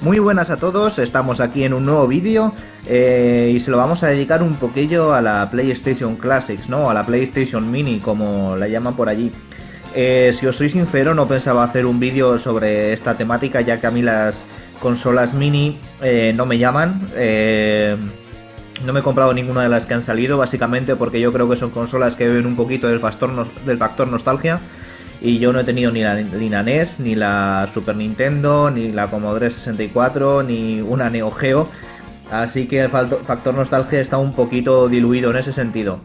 Muy buenas a todos, estamos aquí en un nuevo vídeo y se lo vamos a dedicar un poquillo a la PlayStation Classics, ¿no? A la PlayStation Mini, como la llaman por allí. Si os soy sincero, no pensaba hacer un vídeo sobre esta temática, ya que a mí las consolas mini no me llaman. No me he comprado ninguna de las que han salido, básicamente porque yo creo que son consolas que beben un poquito del factor nostalgia. Y yo no he tenido ni la NES, ni la Super Nintendo, ni la Commodore 64, ni una Neo Geo. Así que el factor nostalgia está un poquito diluido en ese sentido.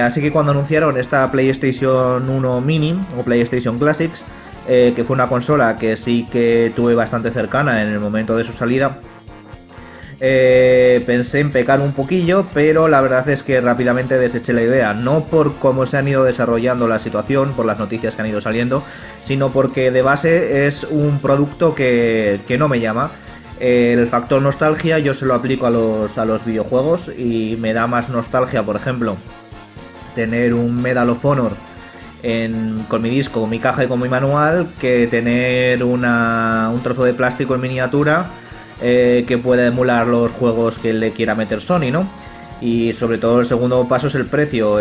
Así que cuando anunciaron esta PlayStation 1 Mini o PlayStation Classics, que fue una consola que sí que tuve bastante cercana en el momento de su salida, pensé en pecar un poquillo, pero la verdad es que rápidamente deseché la idea, no por cómo se han ido desarrollando la situación, por las noticias que han ido saliendo, sino porque de base es un producto que no me llama. El factor nostalgia yo se lo aplico a los videojuegos y me da más nostalgia, por ejemplo, tener un Medal of Honor con mi disco, con mi caja y con mi manual, que tener un trozo de plástico en miniatura que pueda emular los juegos que le quiera meter Sony, ¿no? Y sobre todo el segundo paso es el precio.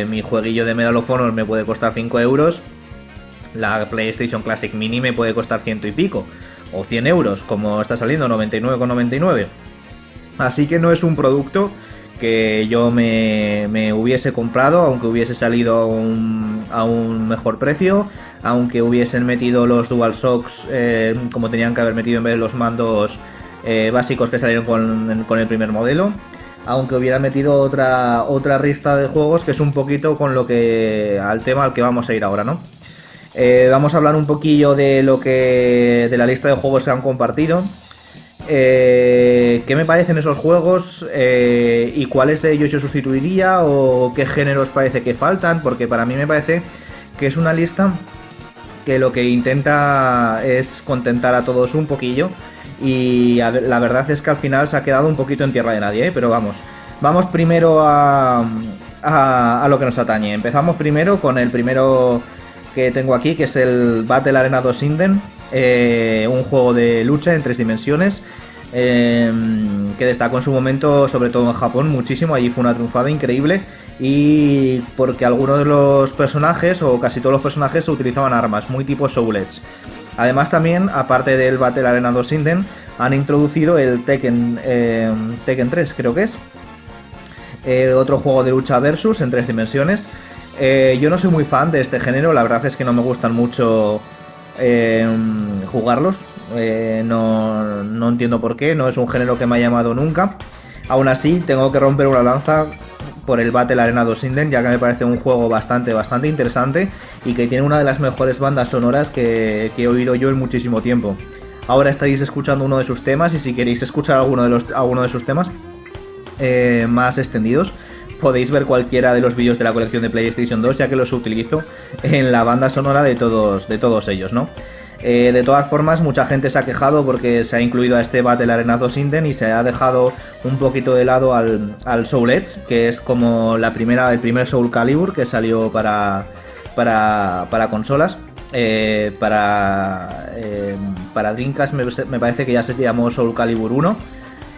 Mi jueguillo de Medal of Honor me puede costar 5 euros, la PlayStation Classic Mini me puede costar 100 y pico, o 100 euros, como está saliendo, 99,99. Así que no es un producto que yo me hubiese comprado, aunque hubiese salido a un mejor precio, aunque hubiesen metido los DualShocks como tenían que haber metido en vez de los mandos básicos que salieron con el primer modelo, aunque hubiera metido otra lista de juegos, que es un poquito con lo que al tema al que vamos a ir ahora, ¿no? Vamos a hablar un poquillo de de la lista de juegos que han compartido. ¿Qué me parecen esos juegos y cuáles de ellos yo sustituiría o qué géneros parece que faltan? Porque para mí me parece que es una lista que lo que intenta es contentar a todos un poquillo y la verdad es que al final se ha quedado un poquito en tierra de nadie, ¿eh? Pero vamos primero a lo que nos atañe. Empezamos primero con el primero que tengo aquí, que es el Battle Arena 2 Sinden, un juego de lucha en 3 dimensiones que destacó en su momento, sobre todo en Japón, muchísimo. Allí fue una triunfada increíble, y porque algunos de los personajes, o casi todos los personajes, utilizaban armas muy tipo Soul Edge. Además también, aparte del Battle Arena 2 Sinden, han introducido el Tekken 3, creo que es, otro juego de lucha versus en 3 dimensiones. Yo no soy muy fan de este género, la verdad es que no me gustan mucho jugarlos, no entiendo por qué, no es un género que me ha llamado nunca. Aún así tengo que romper una lanza por el Battle Arena 2 Sinden, ya que me parece un juego bastante interesante y que tiene una de las mejores bandas sonoras que he oído yo en muchísimo tiempo. Ahora estáis escuchando uno de sus temas, y si queréis escuchar alguno de sus temas más extendidos, podéis ver cualquiera de los vídeos de la colección de PlayStation 2, ya que los utilizo en la banda sonora de todos ellos, ¿no? De todas formas, mucha gente se ha quejado porque se ha incluido a este Battle Arena 2 Sinden y se ha dejado un poquito de lado al Soul Edge, que es como el primer Soul Calibur que salió para consolas. Para Dreamcast me parece que ya se llamó Soul Calibur 1.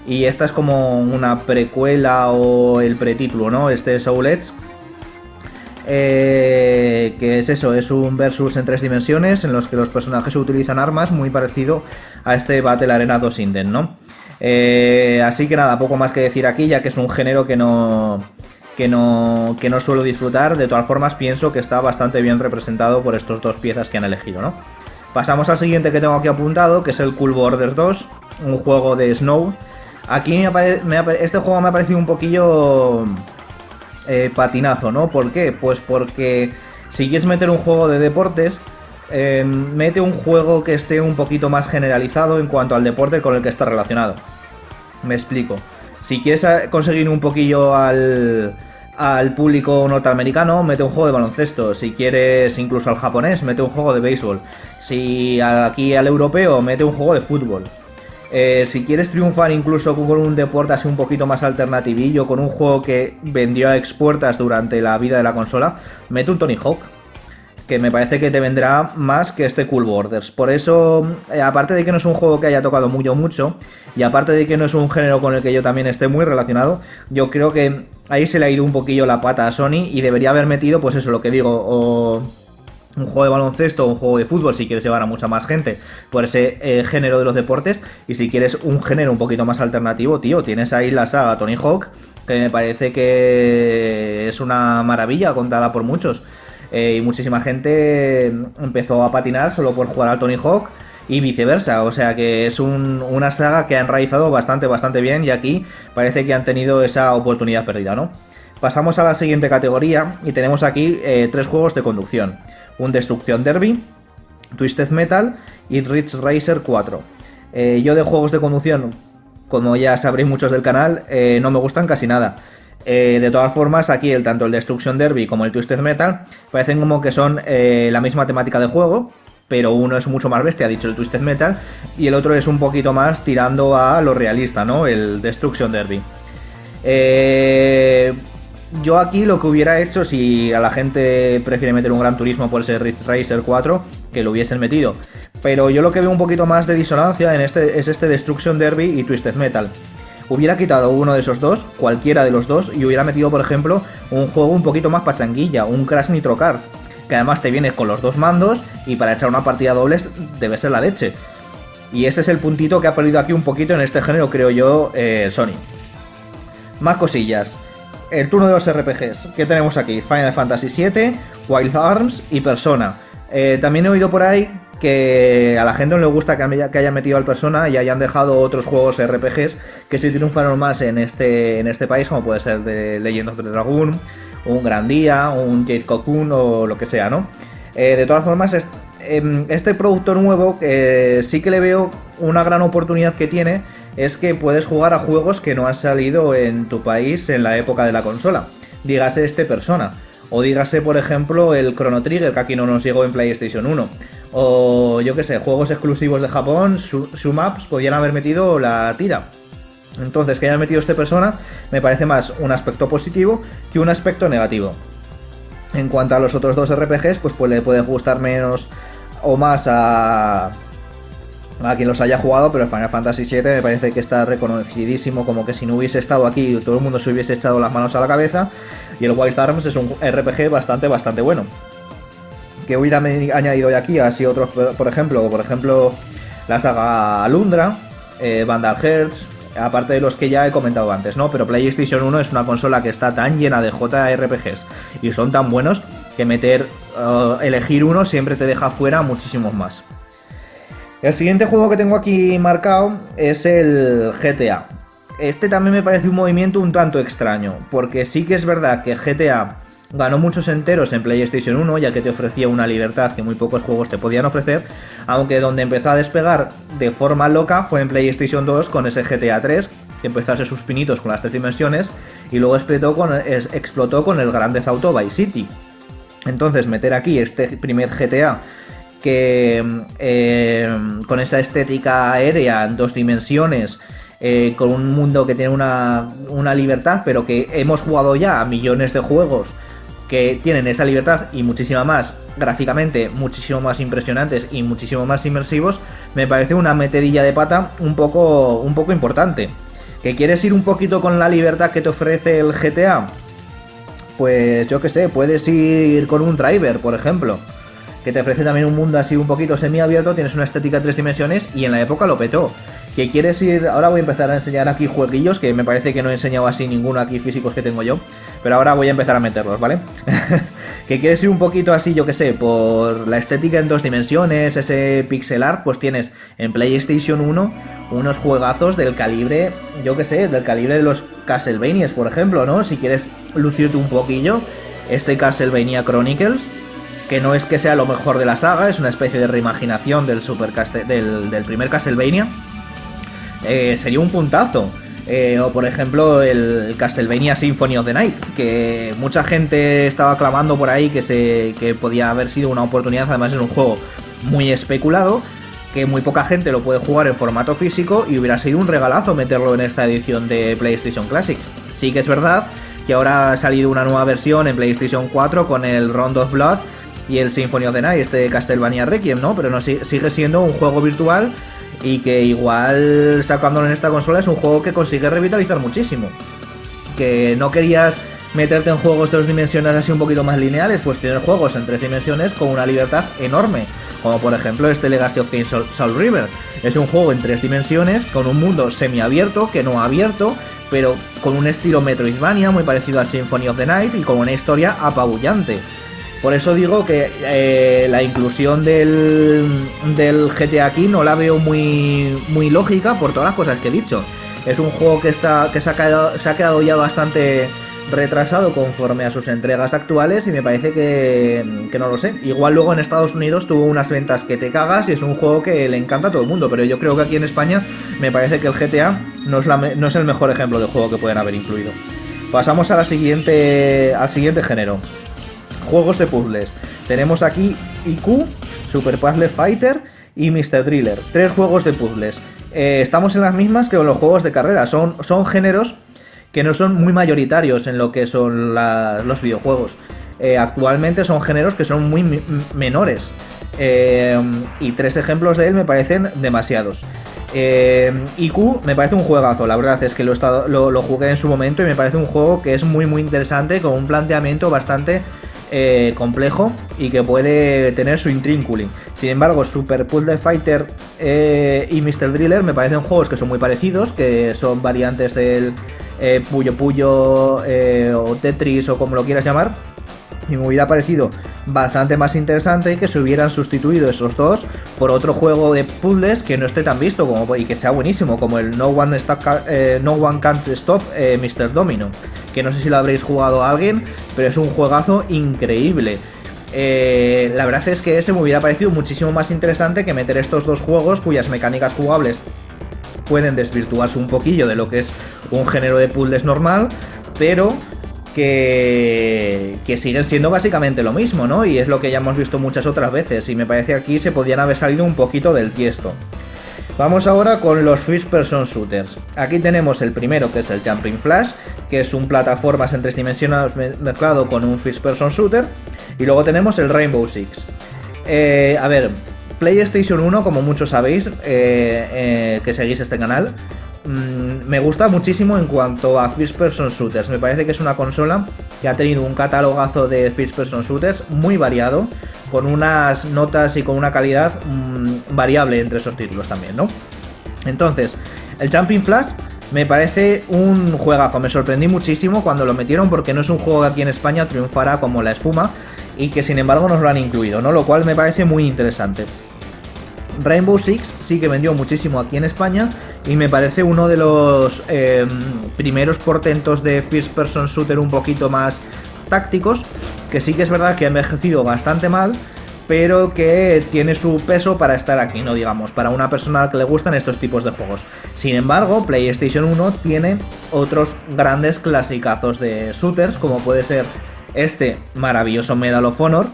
Y esta es como una precuela o el pretítulo, ¿no? Este Soul Edge, que es eso, es un versus en 3 dimensiones en los que los personajes utilizan armas, muy parecido a este Battle Arena 2 Sinden, ¿no? Así que nada, poco más que decir aquí, ya que es un género que no suelo disfrutar. De todas formas, pienso que está bastante bien representado por estas dos piezas que han elegido, ¿no? Pasamos al siguiente que tengo aquí apuntado, que es el Cool Borders 2, un juego de Snow. Aquí este juego me ha parecido un poquillo patinazo, ¿no? ¿Por qué? Pues porque si quieres meter un juego de deportes, mete un juego que esté un poquito más generalizado en cuanto al deporte con el que está relacionado. Me explico. Si quieres conseguir un poquillo al público norteamericano, mete un juego de baloncesto. Si quieres incluso al japonés, mete un juego de béisbol. Si aquí al europeo, mete un juego de fútbol. Si quieres triunfar incluso con un deporte así un poquito más alternativillo, con un juego que vendió a expuertas durante la vida de la consola, mete un Tony Hawk. que me parece que te vendrá más que este Cool Borders. Por eso, aparte de que no es un juego que haya tocado mucho, y aparte de que no es un género con el que yo también esté muy relacionado, yo creo que ahí se le ha ido un poquillo la pata a Sony y debería haber metido, pues eso, lo que digo, o un juego de baloncesto o un juego de fútbol si quieres llevar a mucha más gente por ese género de los deportes, y si quieres un género un poquito más alternativo, tío, tienes ahí la saga Tony Hawk, que me parece que es una maravilla contada por muchos. Y muchísima gente empezó a patinar solo por jugar al Tony Hawk y viceversa, o sea que es una saga que han realizado bastante bien, y aquí parece que han tenido esa oportunidad perdida, ¿no? Pasamos a la siguiente categoría y tenemos aquí 3 juegos de conducción: un Destruction Derby, Twisted Metal y Ridge Racer 4. Yo de juegos de conducción, como ya sabréis muchos del canal, no me gustan casi nada. De todas formas, aquí tanto el Destruction Derby como el Twisted Metal parecen como que son la misma temática de juego, pero uno es mucho más bestia, dicho el Twisted Metal, y el otro es un poquito más tirando a lo realista, ¿no? El Destruction Derby. Yo aquí lo que hubiera hecho, si a la gente prefiere meter un Gran Turismo por ese Ridge Racer 4, que lo hubiesen metido. Pero yo lo que veo un poquito más de disonancia es este Destruction Derby y Twisted Metal. Hubiera quitado uno de esos dos, cualquiera de los dos, y hubiera metido, por ejemplo, un juego un poquito más pachanguilla, un Crash Nitro Kart, que además te viene con los 2 mandos y para echar una partida doble debe ser la leche. Y ese es el puntito que ha perdido aquí un poquito en este género, creo yo, Sony. Más cosillas. El turno de los RPGs. ¿Qué tenemos aquí? Final Fantasy VII, Wild Arms y Persona. También he oído por ahí que a la gente no le gusta que hayan metido al Persona y hayan dejado otros juegos RPGs que sí triunfaron más en este país, como puede ser de Legend of the Dragoon, un Gran Día, un Jade Cocoon o lo que sea, ¿no? De todas formas, este producto nuevo sí que le veo una gran oportunidad que tiene, es que puedes jugar a juegos que no han salido en tu país en la época de la consola. Dígase este Persona, o dígase por ejemplo el Chrono Trigger, que aquí no nos llegó en PlayStation 1. O yo que sé, juegos exclusivos de Japón, Shumaps, podían haber metido la tira. Entonces, que hayan metido este Persona me parece más un aspecto positivo que un aspecto negativo. En cuanto a los otros 2 RPGs, pues le puede gustar menos o más a quien los haya jugado, pero el Final Fantasy VII me parece que está reconocidísimo, como que si no hubiese estado aquí todo el mundo se hubiese echado las manos a la cabeza. Y el Wild Arms es un RPG bastante bueno. Que hubiera añadido de aquí así otros, por ejemplo la saga Alundra, Vandal Hearts, aparte de los que ya he comentado antes, ¿no? Pero PlayStation 1 es una consola que está tan llena de JRPGs y son tan buenos que elegir uno siempre te deja fuera muchísimos más. El siguiente juego que tengo aquí marcado es el GTA. Este también me parece un movimiento un tanto extraño, porque sí que es verdad que GTA ganó muchos enteros en PlayStation 1, ya que te ofrecía una libertad que muy pocos juegos te podían ofrecer, aunque donde empezó a despegar de forma loca fue en PlayStation 2 con ese GTA 3, que empezó a hacer sus pinitos con las 3 dimensiones, y luego explotó con el Grand Theft Auto Vice City. Entonces meter aquí este primer GTA que con esa estética aérea en 2 dimensiones, con un mundo que tiene una libertad, pero que hemos jugado ya a millones de juegos que tienen esa libertad y muchísima más, gráficamente muchísimo más impresionantes y muchísimo más inmersivos, me parece una metedilla de pata un poco importante. ¿Que quieres ir un poquito con la libertad que te ofrece el GTA? Pues yo que sé, puedes ir con un Driver, por ejemplo, que te ofrece también un mundo así un poquito semiabierto, tienes una estética 3 dimensiones y en la época lo petó. Que quieres ir, ahora voy a empezar a enseñar aquí jueguillos, que me parece que no he enseñado así ninguno aquí físicos que tengo yo, pero ahora voy a empezar a meterlos, ¿vale? Que quieres ir un poquito así, yo que sé, por la estética en 2 dimensiones, ese pixel art, pues tienes en PlayStation 1 unos juegazos del calibre, yo que sé, del calibre de los Castlevanias, por ejemplo, ¿no? Si quieres lucirte un poquillo, este Castlevania Chronicles, que no es que sea lo mejor de la saga, es una especie de reimaginación del primer Castlevania, sería un puntazo. O por ejemplo el Castlevania Symphony of the Night, que mucha gente estaba clamando por ahí que podía haber sido una oportunidad. Además es un juego muy especulado, que muy poca gente lo puede jugar en formato físico, y hubiera sido un regalazo meterlo en esta edición de PlayStation Classic. Sí que es verdad que ahora ha salido una nueva versión en PlayStation 4 con el Round of Blood, y el Symphony of the Night, este de Castlevania Requiem, ¿no? Pero no, sigue siendo un juego virtual y que igual sacándolo en esta consola es un juego que consigue revitalizar muchísimo. Que no querías meterte en juegos de 2 dimensiones así un poquito más lineales, pues tienes juegos en 3 dimensiones con una libertad enorme, como por ejemplo este Legacy of Kain Soul River. Es un juego en 3 dimensiones con un mundo semiabierto, que no abierto, pero con un estilo Metroidvania muy parecido a Symphony of the Night y con una historia apabullante. Por eso digo que la inclusión del GTA aquí no la veo muy lógica por todas las cosas que he dicho. Es un juego que se ha quedado ya bastante retrasado conforme a sus entregas actuales y me parece que no lo sé. Igual luego en Estados Unidos tuvo unas ventas que te cagas y es un juego que le encanta a todo el mundo, pero yo creo que aquí en España me parece que el GTA no es el mejor ejemplo de juego que pueden haber incluido. Pasamos al siguiente género. Juegos de puzzles. Tenemos aquí IQ, Super Puzzle Fighter y Mr. Driller. 3 juegos de puzzles. Estamos en las mismas que con los juegos de carrera. Son géneros que no son muy mayoritarios en lo que son los videojuegos. Actualmente son géneros que son muy menores. Y 3 ejemplos de él me parecen demasiados. IQ me parece un juegazo, la verdad es que lo jugué en su momento y me parece un juego que es muy interesante, con un planteamiento bastante complejo y que puede tener su intrínculo. Sin embargo, Super Puzzle Fighter y Mr. Driller me parecen juegos que son muy parecidos, que son variantes del Puyo Puyo o Tetris o como lo quieras llamar, y me hubiera parecido bastante más interesante que se hubieran sustituido esos dos por otro juego de puzzles que no esté tan visto y que sea buenísimo, como el No One Can't Stop Mr. Domino, que no sé si lo habréis jugado a alguien, pero es un juegazo increíble. La verdad es que ese me hubiera parecido muchísimo más interesante que meter estos dos juegos cuyas mecánicas jugables pueden desvirtuarse un poquillo de lo que es un género de puzzles normal, pero que siguen siendo básicamente lo mismo, ¿no? Y es lo que ya hemos visto muchas otras veces, y me parece que aquí se podían haber salido un poquito del tiesto. Vamos ahora con los First Person Shooters. Aquí tenemos el primero, que es el Jumping Flash, que es un plataformas en 3 dimensiones mezclado con un First Person Shooter, y luego tenemos el Rainbow Six. A ver, PlayStation 1, como muchos sabéis, que seguís este canal, me gusta muchísimo en cuanto a First Person Shooters. Me parece que es una consola que ha tenido un catalogazo de First Person Shooters muy variado, con unas notas y con una calidad variable entre esos títulos también, ¿no? Entonces, el Jumping Flash me parece un juegazo. Me sorprendí muchísimo cuando lo metieron, porque no es un juego que aquí en España triunfará como la espuma y que sin embargo nos lo han incluido, ¿no? Lo cual me parece muy interesante. Rainbow Six sí que vendió muchísimo aquí en España y me parece uno de los primeros portentos de First Person Shooter un poquito más tácticos, que sí que es verdad que ha envejecido bastante mal, pero que tiene su peso para estar aquí, ¿no? Digamos, para una persona que le gustan estos tipos de juegos. Sin embargo, PlayStation 1 tiene otros grandes clasicazos de shooters, como puede ser este maravilloso Medal of Honor,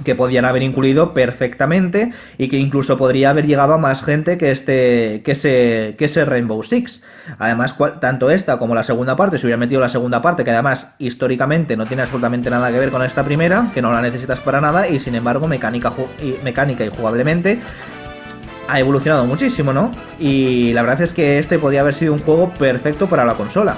que podían haber incluido perfectamente y que incluso podría haber llegado a más gente que ese Rainbow Six. Además, tanto esta como la segunda parte, si hubiera metido la segunda parte, que además históricamente no tiene absolutamente nada que ver con esta primera, que no la necesitas para nada, y sin embargo mecánica y jugablemente ha evolucionado muchísimo, ¿no? Y la verdad es que este podría haber sido un juego perfecto para la consola.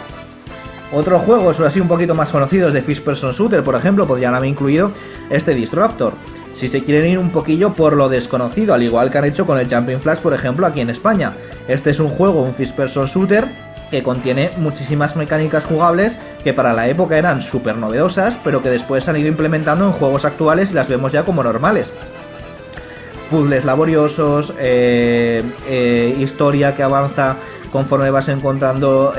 Otros juegos así un poquito más conocidos de First Person Shooter, por ejemplo, podrían haber incluido este Disruptor, si se quieren ir un poquillo por lo desconocido, al igual que han hecho con el Jumping Flash, por ejemplo, aquí en España. Este es un juego, un First Person Shooter, que contiene muchísimas mecánicas jugables que para la época eran súper novedosas, pero que después se han ido implementando en juegos actuales y las vemos ya como normales. Puzzles laboriosos, historia que avanza conforme vas encontrando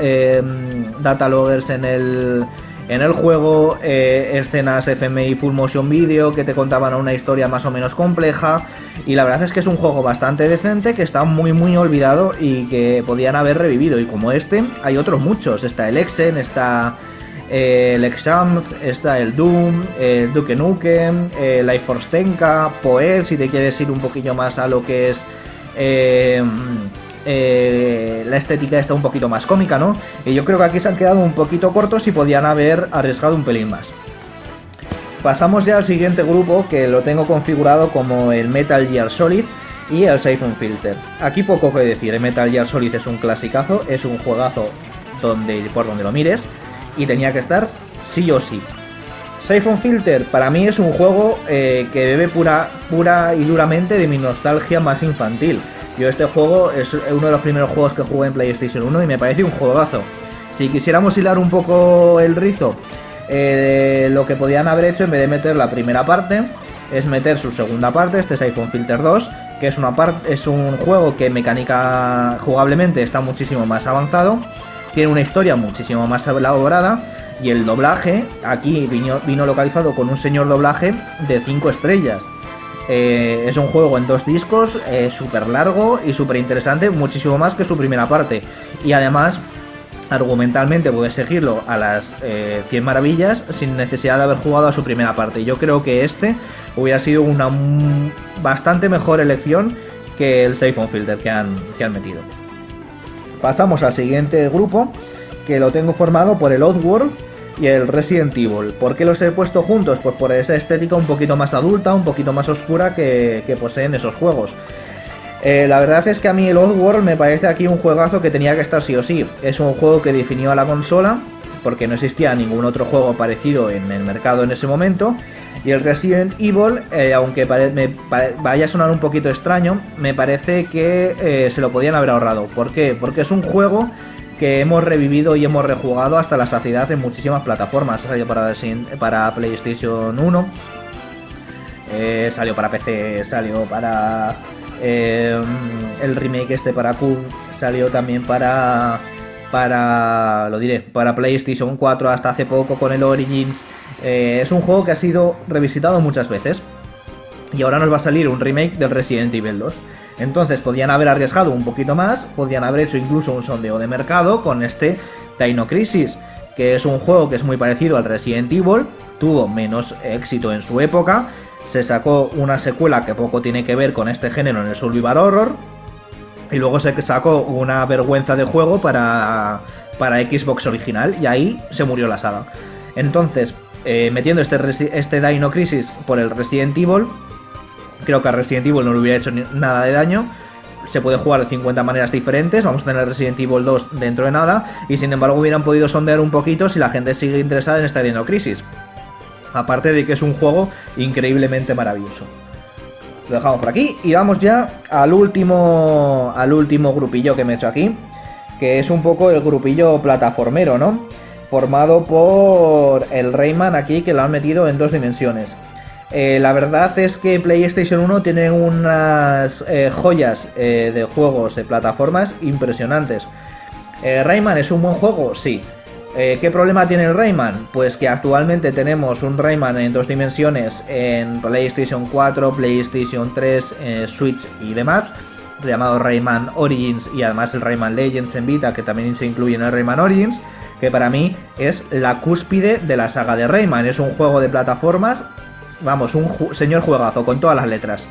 data loggers en el juego, escenas FMI Full Motion Video que te contaban una historia más o menos compleja, y la verdad es que es un juego bastante decente que está muy olvidado y que podían haber revivido, y como este hay otros muchos. Está el Exen, está el Exam, está el Doom, el Duke Nukem, Life Force Tenka, Poet, si te quieres ir un poquillo más a lo que es la estética está un poquito más cómica, ¿no? Y yo creo que aquí se han quedado un poquito cortos y podían haber arriesgado un pelín más. Pasamos ya al siguiente grupo, que lo tengo configurado como el Metal Gear Solid y el Siphon Filter. Aquí poco que decir, el Metal Gear Solid es un clasicazo, es un juegazo por donde lo mires, y tenía que estar sí o sí. Siphon Filter para mí es un juego que bebe pura y duramente de mi nostalgia más infantil. Yo este juego es uno de los primeros juegos que jugué en PlayStation 1 y me parece un juegazo. Si quisiéramos hilar un poco el rizo, lo que podían haber hecho en vez de meter la primera parte es meter su segunda parte, este Siphon Filter 2, que es un juego que mecánica jugablemente está muchísimo más avanzado, tiene una historia muchísimo más elaborada y el doblaje aquí vino localizado con un señor doblaje de 5 estrellas. Es un juego en 2 discos, súper largo y súper interesante, muchísimo más que su primera parte, y además argumentalmente puedes seguirlo a las 100 maravillas sin necesidad de haber jugado a su primera parte. Yo creo que este hubiera sido una bastante mejor elección que el Siphon Filter que han metido. Pasamos al siguiente grupo, que lo tengo formado por el Oddworld y el Resident Evil. ¿Por qué los he puesto juntos? Pues por esa estética un poquito más adulta, un poquito más oscura que poseen esos juegos. La verdad es que a mí el Oddworld me parece aquí un juegazo que tenía que estar sí o sí. Es un juego que definió a la consola, porque no existía ningún otro juego parecido en el mercado en ese momento. Y el Resident Evil, aunque vaya a sonar un poquito extraño, me parece que se lo podían haber ahorrado. ¿Por qué? Porque es un juego que hemos revivido y hemos rejugado hasta la saciedad en muchísimas plataformas. Salió para PlayStation 1, salió para PC, salió para el remake este para Cube, salió también para PlayStation 4 hasta hace poco con el Origins. Es un juego que ha sido revisitado muchas veces y ahora nos va a salir un remake del Resident Evil 2. Entonces podían haber arriesgado un poquito más, podían haber hecho incluso un sondeo de mercado con este Dino Crisis, que es un juego que es muy parecido al Resident Evil, tuvo menos éxito en su época, se sacó una secuela que poco tiene que ver con este género en el Survival Horror, y luego se sacó una vergüenza de juego para Xbox original, y ahí se murió la saga. Entonces, metiendo este Dino Crisis por el Resident Evil, creo que a Resident Evil no le hubiera hecho nada de daño. Se puede jugar de 50 maneras diferentes. Vamos a tener Resident Evil 2 dentro de nada. Y sin embargo hubieran podido sondear un poquito si la gente sigue interesada en esta Dino Crisis. Aparte de que es un juego increíblemente maravilloso. Lo dejamos por aquí y vamos ya al último grupillo que me he hecho aquí, que es un poco el grupillo plataformero, ¿no? Formado por el Rayman aquí, que lo han metido en 2 dimensiones. La verdad es que PlayStation 1 tiene unas joyas de juegos de plataformas impresionantes. ¿Rayman es un buen juego? Sí. ¿Qué problema tiene el Rayman? Pues que actualmente tenemos un Rayman en 2 dimensiones en PlayStation 4, PlayStation 3, Switch y demás, llamado Rayman Origins, y además el Rayman Legends en Vita, que también se incluye en el Rayman Origins, que para mí es la cúspide de la saga de Rayman. Es un juego de plataformas, vamos, un señor juegazo con todas las letras.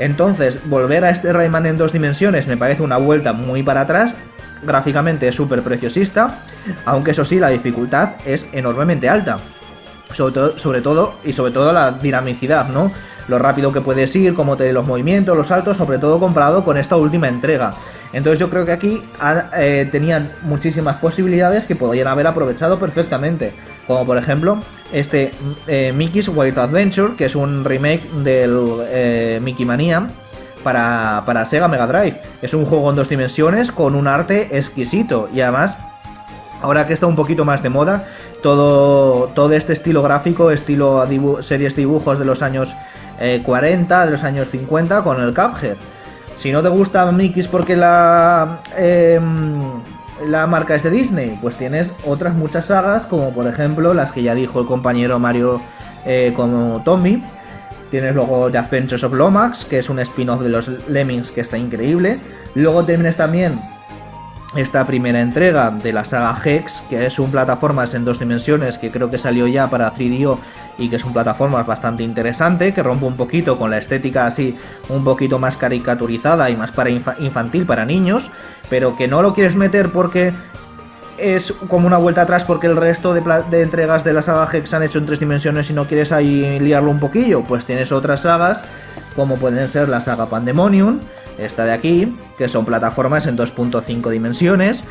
Entonces, volver a este Rayman en 2 dimensiones me parece una vuelta muy para atrás. Gráficamente es súper preciosista, aunque eso sí, la dificultad es enormemente alta. Sobre todo la dinamicidad, ¿no? Lo rápido que puedes ir, cómo te los movimientos, los saltos, sobre todo comparado con esta última entrega. Entonces yo creo que aquí tenían muchísimas posibilidades que podrían haber aprovechado perfectamente. Como por ejemplo este Mickey's Wild Adventure, que es un remake del Mickey Mania para Sega Mega Drive. Es un juego en 2 dimensiones con un arte exquisito y además, ahora que está un poquito más de moda, todo este estilo gráfico, estilo series dibujos de los años 40, de los años 50 con el Cuphead. Si no te gusta Mickey's porque la marca es de Disney, pues tienes otras muchas sagas, como por ejemplo las que ya dijo el compañero Mario como Tommy. Tienes luego The Adventures of Lomax, que es un spin-off de los Lemmings que está increíble. Luego tienes también esta primera entrega de la saga Hex, que es un plataformas en 2 dimensiones que creo que salió ya para 3DO y que es un plataformas bastante interesante, que rompe un poquito con la estética así un poquito más caricaturizada y más para infantil para niños, pero que no lo quieres meter porque es como una vuelta atrás porque el resto de entregas de la saga Hex se han hecho en 3 dimensiones y no quieres ahí liarlo un poquillo, pues tienes otras sagas como pueden ser la saga Pandemonium, esta de aquí, que son plataformas en 2.5 dimensiones,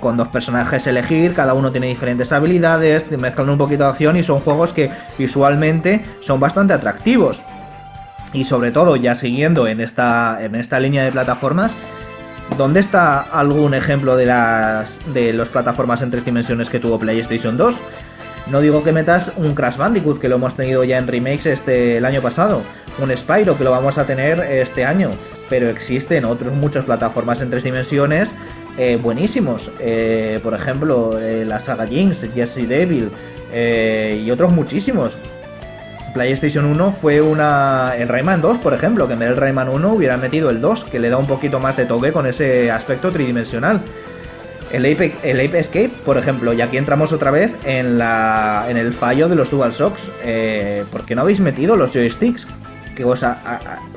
con 2 personajes a elegir, cada uno tiene diferentes habilidades, mezclan un poquito de acción y son juegos que visualmente son bastante atractivos. Y sobre todo, ya siguiendo en esta línea de plataformas, ¿dónde está algún ejemplo de las plataformas en 3 dimensiones que tuvo PlayStation 2? No digo que metas un Crash Bandicoot, que lo hemos tenido ya en remakes el año pasado, un Spyro, que lo vamos a tener este año, pero existen otros muchas plataformas en 3 dimensiones buenísimos, por ejemplo, la saga Jinx, Jersey Devil y otros muchísimos. PlayStation 1 fue el Rayman 2, por ejemplo, que en vez del Rayman 1 hubieran metido el 2, que le da un poquito más de toque con ese aspecto tridimensional. El Ape Escape, por ejemplo, y aquí entramos otra vez en el fallo de los DualShocks. ¿Por qué no habéis metido los joysticks? Que os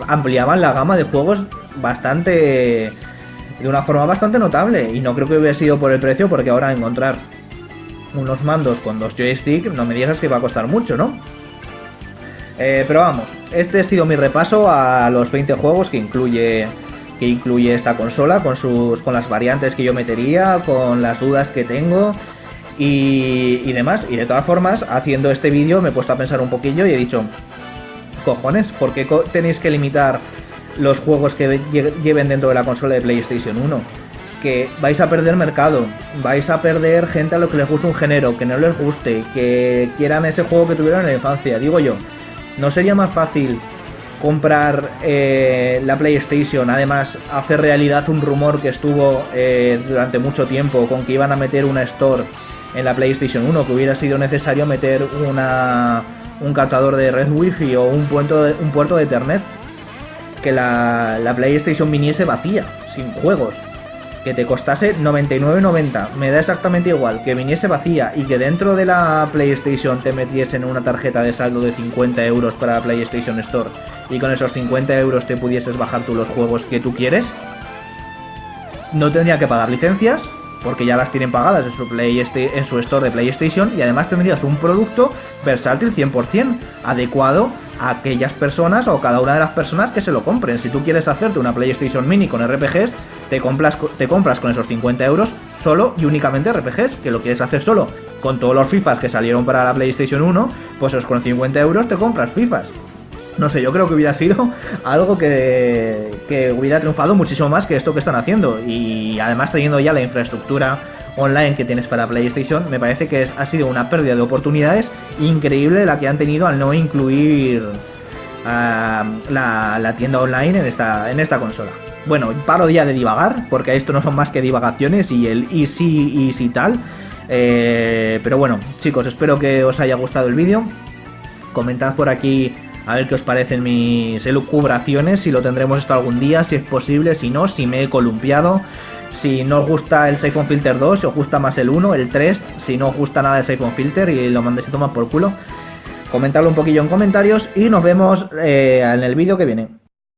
ampliaban la gama de juegos de una forma bastante notable. Y no creo que hubiera sido por el precio, porque ahora encontrar unos mandos con 2 joysticks, no me digas que va a costar mucho, ¿no? Pero vamos, este ha sido mi repaso a los 20 juegos que incluye esta consola, con las variantes que yo metería, con las dudas que tengo y demás. Y de todas formas, haciendo este vídeo me he puesto a pensar un poquillo y he dicho, cojones, ¿por qué tenéis que limitar los juegos que lleven dentro de la consola de PlayStation 1? Que vais a perder mercado, vais a perder gente a lo que les guste un género, que no les guste, que quieran ese juego que tuvieron en la infancia. Digo yo, ¿no sería más fácil comprar la PlayStation, además hacer realidad un rumor que estuvo durante mucho tiempo con que iban a meter una Store en la PlayStation 1, que hubiera sido necesario meter un captador de red wifi o un puerto de Ethernet, que la PlayStation viniese vacía, sin juegos, que te costase 99,90, me da exactamente igual, que viniese vacía y que dentro de la PlayStation te metiesen una tarjeta de saldo de 50 euros para la PlayStation Store y con esos 50 euros te pudieses bajar tú los juegos que tú quieres. No tendría que pagar licencias, porque ya las tienen pagadas en su store de PlayStation, y además tendrías un producto versátil 100%, adecuado a aquellas personas o cada una de las personas que se lo compren. Si tú quieres hacerte una PlayStation Mini con RPGs, te compras con esos 50 euros solo y únicamente RPGs, que lo quieres hacer solo con todos los FIFAs que salieron para la PlayStation 1, pues con 50 euros te compras FIFAs. No sé, yo creo que hubiera sido algo que hubiera triunfado muchísimo más que esto que están haciendo. Y además, teniendo ya la infraestructura online que tienes para PlayStation, me parece que ha sido una pérdida de oportunidades increíble la que han tenido al no incluir la tienda online en esta consola. Bueno, paro ya de divagar, porque esto no son más que divagaciones y el y si tal. Pero bueno, chicos, espero que os haya gustado el vídeo. Comentad por aquí a ver qué os parecen mis elucubraciones, si lo tendremos esto algún día, si es posible, si no, si me he columpiado. Si no os gusta el Siphon Filter 2, si os gusta más el 1, el 3, si no os gusta nada el Siphon Filter y lo mandéis a tomar por culo, comentadlo un poquillo en comentarios y nos vemos en el vídeo que viene.